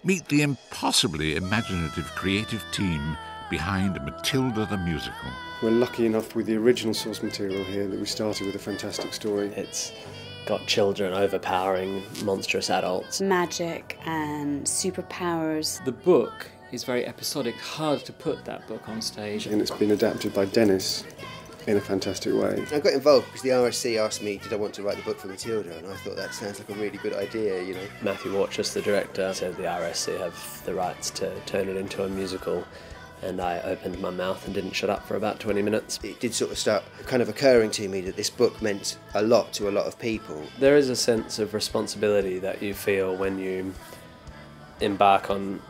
Meet the impossibly imaginative creative team behind Matilda the Musical. We're lucky enough with the original source material here that we started with a fantastic story. It's got children overpowering monstrous adults. Magic and superpowers. The book is very episodic, hard to put that book on stage. And it's been adapted by Dennis in a fantastic way. I got involved because the RSC asked me, did I want to write the book for Matilda, and I thought that sounds like a really good idea, you know. Matthew Warchus, the director, said the RSC have the rights to turn it into a musical, and I opened my mouth and didn't shut up for about 20 minutes. It did sort of start kind of occurring to me that this book meant a lot to a lot of people. There is a sense of responsibility that you feel when you embark on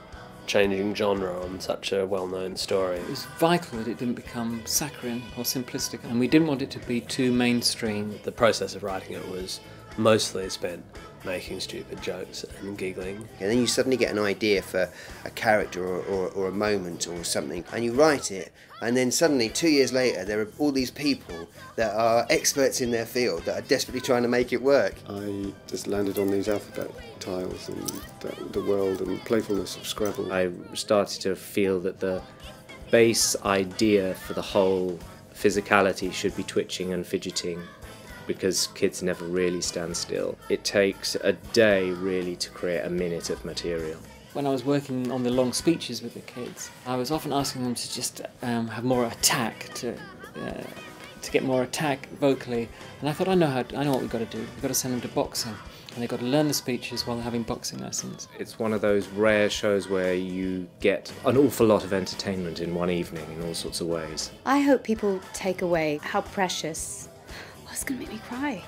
changing genre on such a well-known story. It was vital that it didn't become saccharine or simplistic, and we didn't want it to be too mainstream. The process of writing it was mostly spent making stupid jokes and giggling. And then you suddenly get an idea for a character or a moment or something, and you write it, and then suddenly 2 years later there are all these people that are experts in their field that are desperately trying to make it work. I just landed on these alphabet tiles and the world and playfulness of Scrabble. I started to feel that the base idea for the whole physicality should be twitching and fidgeting, because kids never really stand still. It takes a day really to create a minute of material. When I was working on the long speeches with the kids, I was often asking them to just have more attack, to get more attack vocally. And I thought, I know what we've got to do. We've got to send them to boxing, and they've got to learn the speeches while they're having boxing lessons. It's one of those rare shows where you get an awful lot of entertainment in one evening in all sorts of ways. I hope people take away how precious, oh, it's going to make me cry,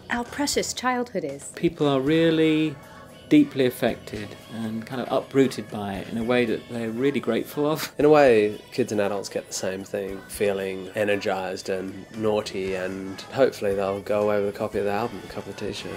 how precious childhood is. People are really deeply affected and kind of uprooted by it in a way that they're really grateful of. In a way, kids and adults get the same thing, feeling energised and naughty, and hopefully they'll go away with a copy of the album, a couple of t-shirts.